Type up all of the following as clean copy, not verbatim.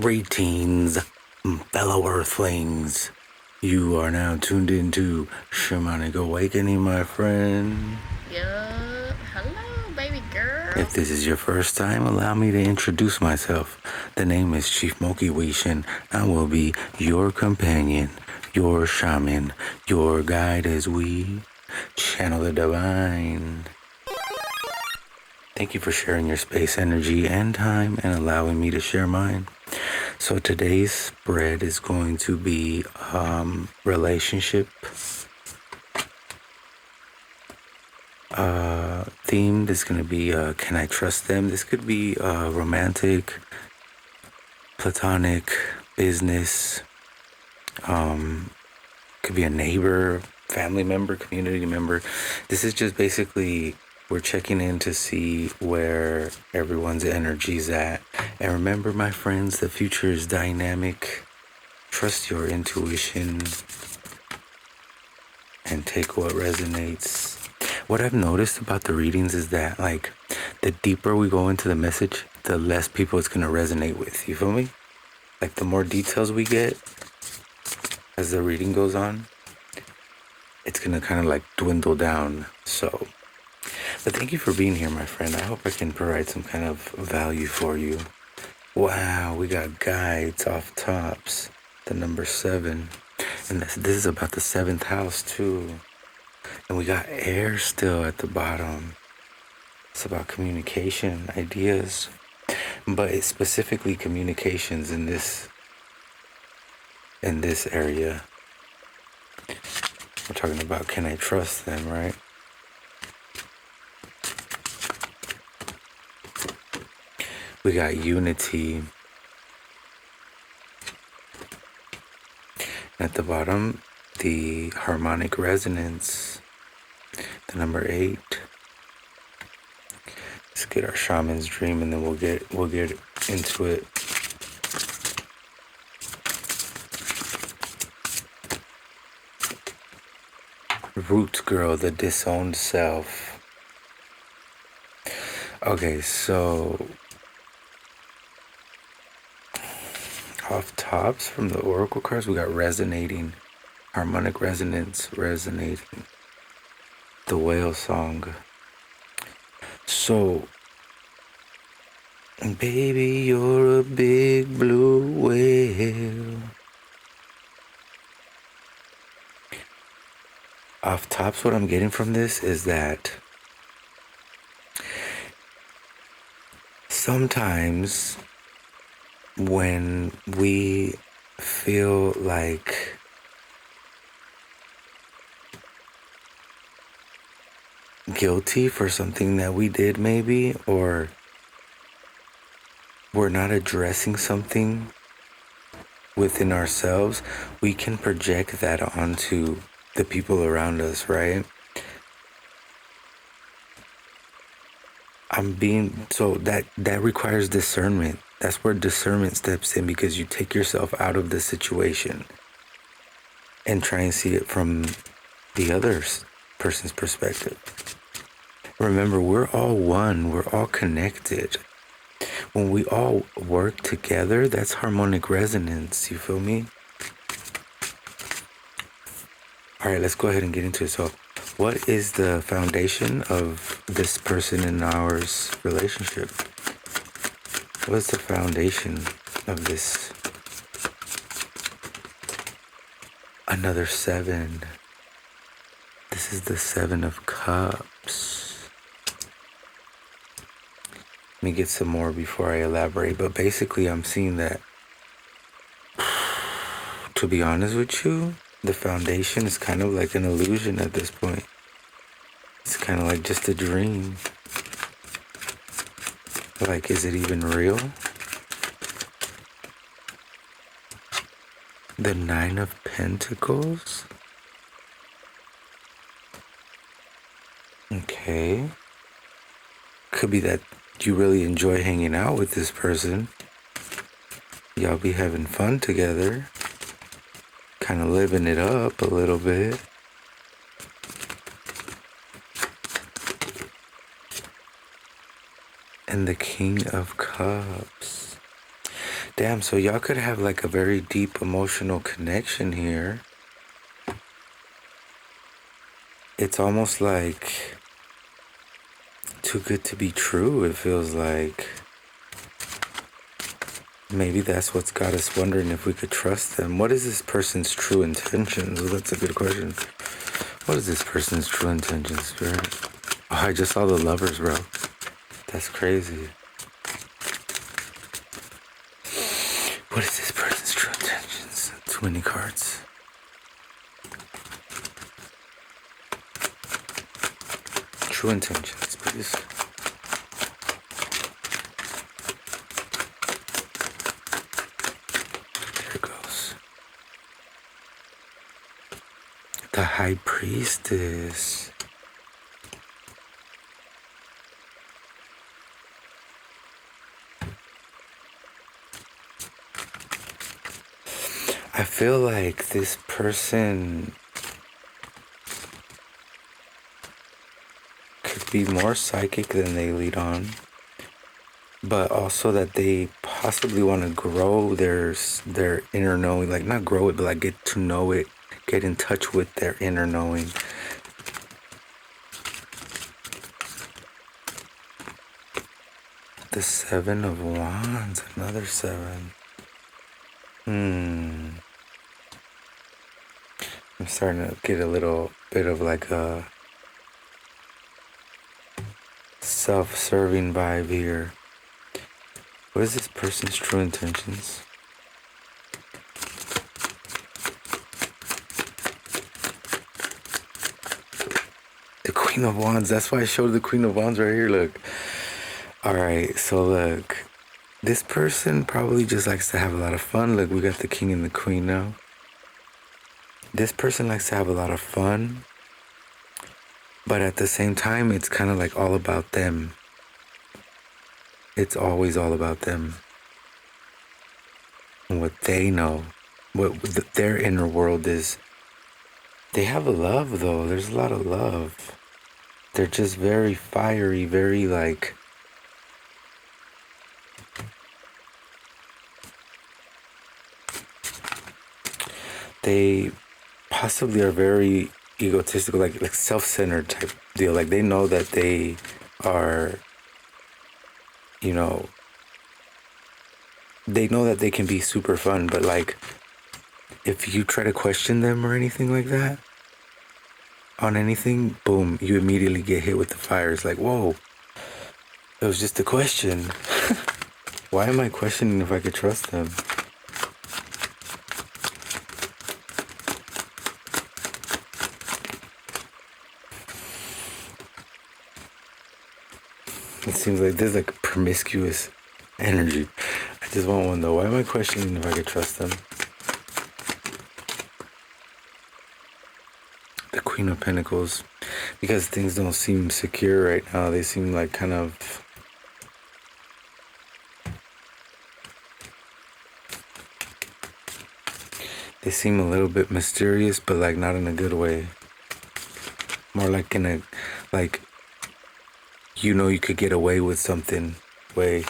Greetings, fellow Earthlings. You are now tuned into Shamanic Awakening, my friend. Yup. Hello, baby girl. If this is your first time, allow me to introduce myself. The name is Chief Moki Wishin. I will be your companion, your shaman, your guide as we channel the divine. Thank you for sharing your space, energy, and time and allowing me to share mine. So today's spread is going to be relationship themed. It's going to be can I trust them? This could be romantic, platonic, business, could be a neighbor, family member, community member. This is just basically we're checking in to see where everyone's energy's at. And remember, my friends, the future is dynamic. Trust your intuition and take what resonates. What I've noticed about the readings is that, like, the deeper we go into the message, the less people it's going to resonate with. You feel me? Like, the more details we get as the reading goes on, it's going to kind of like dwindle down. So, but thank you for being here, my friend. I hope I can provide some kind of value for you. Wow, we got guides off tops, the number 7. And this is about the 7th house too. And we got air still at the bottom. It's about communication, ideas, but it's specifically communications in this area. We're talking about, can I trust them, right? We got unity. At the bottom, the harmonic resonance, the number 8. Let's get our shaman's dream and then we'll get into it. Root girl, the disowned self. Okay, so off tops from the oracle cards, we got resonating, harmonic resonance, resonating, the whale song. So, baby, you're a big blue whale. Off tops, what I'm getting from this is that sometimes when we feel like guilty for something that we did maybe, or we're not addressing something within ourselves, we can project that onto the people around us, right? So that requires discernment. That's where discernment steps in, because you take yourself out of the situation and try and see it from the other person's perspective. Remember, we're all one. We're all connected. When we all work together, that's harmonic resonance. You feel me? All right, let's go ahead and get into it. So, what is the foundation of this person and ours relationship? What's the foundation of this? Another 7. This is the 7 of Cups. Let me get some more before I elaborate. But basically, I'm seeing that, to be honest with you, the foundation is kind of like an illusion at this point. It's kind of like just a dream. Like, is it even real? The 9 of Pentacles? Okay. Could be that you really enjoy hanging out with this person. Y'all be having fun together. Kind of living it up a little bit. and the King of Cups. Damn, so y'all could have like a very deep emotional connection here. It's almost like too good to be true, it feels like. Maybe that's what's got us wondering if we could trust them. What is this person's true intentions? Well, that's a good question. What is this person's true intentions, Spirit? Oh, I just saw the Lovers, bro. That's crazy. What is this person's true intentions? Too many cards. True intentions, please. There it goes. The High Priestess. I feel like this person could be more psychic than they lead on, but also that they possibly want to grow their inner knowing, like not grow it, but like get to know it, get in touch with their inner knowing. The Seven of Wands, another 7. I'm starting to get a little bit of like a self-serving vibe here. What is this person's true intentions? The Queen of Wands. That's why I showed the Queen of Wands right here. Look. Alright, so look. This person probably just likes to have a lot of fun. Look, we got the King and the Queen now. This person likes to have a lot of fun. But at the same time, it's kind of like all about them. It's always all about them. And what they know. What their inner world is. They have a love, though. There's a lot of love. They're just very fiery, very like... They possibly are very egotistical, like self-centered type deal. Like they know that they are, you know, they know that they can be super fun, but like if you try to question them or anything like that on anything, boom, you immediately get hit with the fire. It's like, whoa, it was just a question. Why am I questioning if I could trust them? It seems like there's like promiscuous energy. I just want one though. Why am I questioning if I could trust them? The Queen of Pentacles. Because things don't seem secure right now. They seem like kind of... They seem a little bit mysterious, but like not in a good way. More like in a... like... you know you could get away with something way.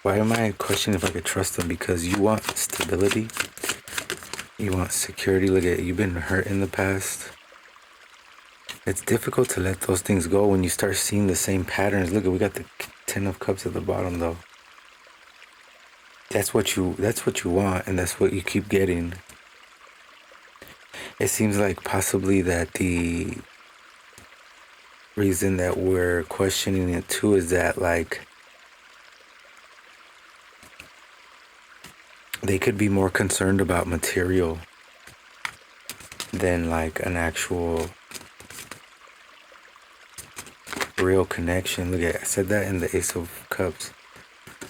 Why am I questioning if I could trust them? Because you want stability. You want security. Look at it. You've been hurt in the past. It's difficult to let those things go when you start seeing the same patterns. Look at, we got the 10 of Cups at the bottom though. That's what you want, and that's what you keep getting. It seems like possibly that the reason that we're questioning it too is that like they could be more concerned about material than like an actual real connection. Look at, I said that in the Ace of Cups.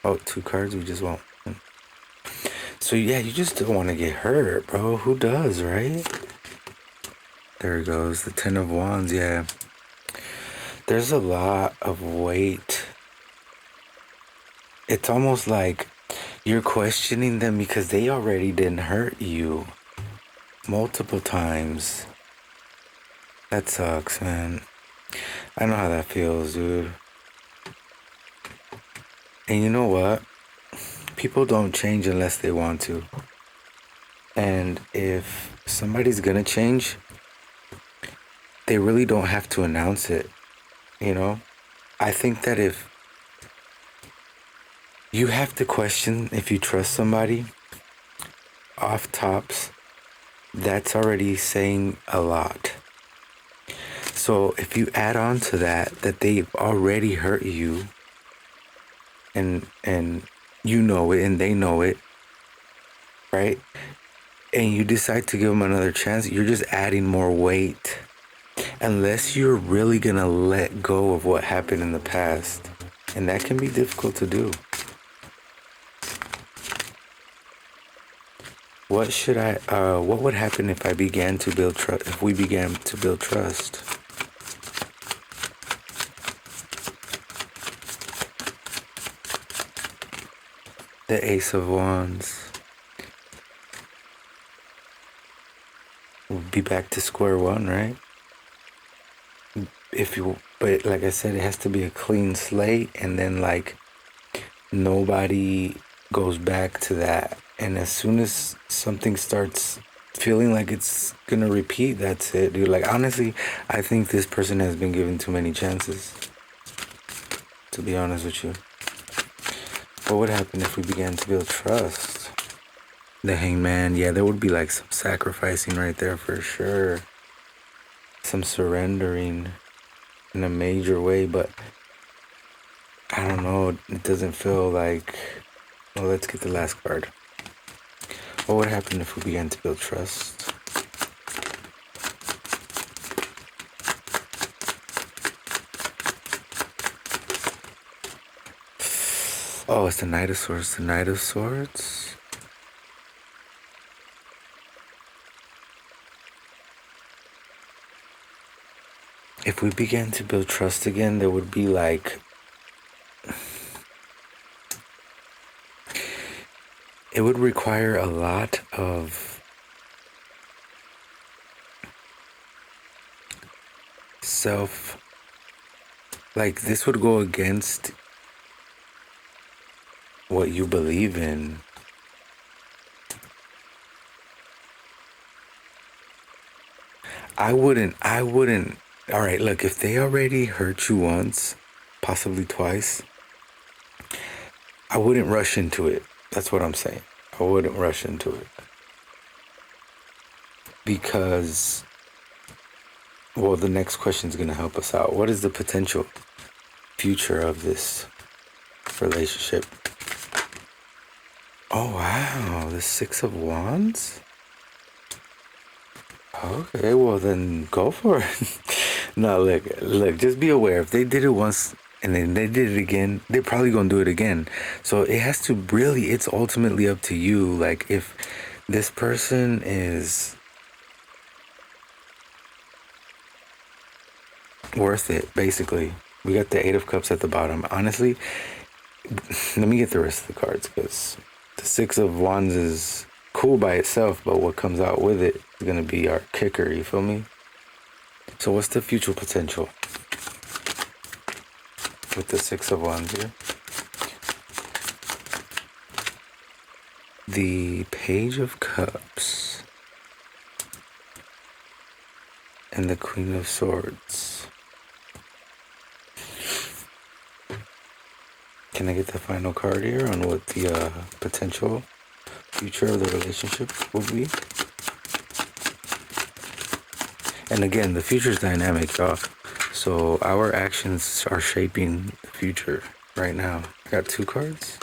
Oh, 2 cards, we just want one. So yeah, you just don't want to get hurt, bro. Who does, right? There it goes, the 10 of Wands. Yeah, there's a lot of weight. It's almost like you're questioning them because they already didn't hurt you multiple times. That sucks, man. I know how that feels, dude. And you know what? People don't change unless they want to. And if somebody's gonna change, they really don't have to announce it, you know? I think that if you have to question if you trust somebody off tops, that's already saying a lot. So if you add on to that they've already hurt you and you know it and they know it, right? And you decide to give them another chance, you're just adding more weight. Unless you're really gonna let go of what happened in the past. And that can be difficult to do. What would happen if I began to build trust, if we began to build trust? The Ace of Wands. We'll be back to square one, right? But like I said, it has to be a clean slate, and then like nobody goes back to that. And as soon as something starts feeling like it's gonna repeat, that's it, dude. Like honestly, I think this person has been given too many chances, to be honest with you. What would happen if we began to build trust? The Hangman, yeah, there would be like some sacrificing right there for sure. Some surrendering in a major way, but I don't know, it doesn't feel like... Well, let's get the last card. What would happen if we began to build trust? Oh, it's the Knight of Swords. The Knight of Swords. If we began to build trust again, there would be like... It would require a lot of self... Like, this would go against what you believe in. I wouldn't... All right, look, if they already hurt you once, possibly twice, I wouldn't rush into it. That's what I'm saying. I wouldn't rush into it. Because, well, the next question is going to help us out. What is the potential future of this relationship? Oh, wow. The Six of Wands? Okay, well, then go for it. No, look, just be aware. If they did it once and then they did it again, they're probably going to do it again. So it has to really, it's ultimately up to you. Like, if this person is worth it, basically. We got the Eight of Cups at the bottom. Honestly, let me get the rest of the cards, because the Six of Wands is cool by itself, but what comes out with it is going to be our kicker, you feel me? So what's the future potential with the Six of Wands here? The Page of Cups and the Queen of Swords. Can I get the final card here on what the potential future of the relationship will be? And again, the future is dynamic, y'all. So our actions are shaping the future right now. I got two cards.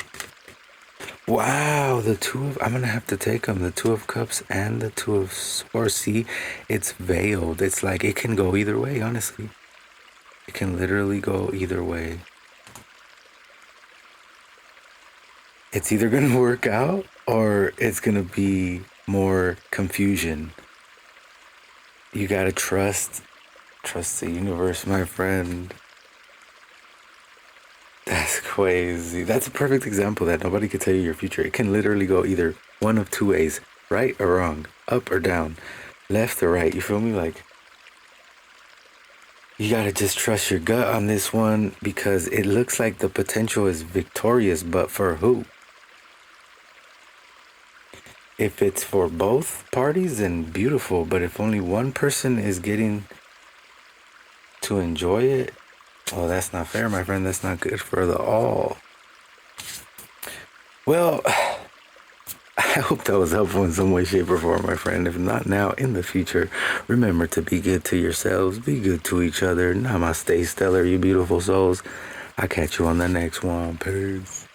Wow, I'm gonna have to take them. The Two of Cups and the Two of Swords. See, it's veiled. It's like it can go either way, honestly. It can literally go either way. It's either gonna work out or it's gonna be more confusion. You gotta trust the universe, my friend. That's crazy. That's a perfect example that nobody can tell you your future. It can literally go either one of two ways, right or wrong, up or down, left or right. You feel me? Like, You gotta just trust your gut on this one because it looks like the potential is victorious, but for who? If it's for both parties, then beautiful. But if only one person is getting to enjoy it, oh, that's not fair, my friend. That's not good for the all. Well, I hope that was helpful in some way, shape, or form, my friend. If not now, in the future, remember to be good to yourselves. Be good to each other. Namaste, stellar, you beautiful souls. I'll catch you on the next one. Peace.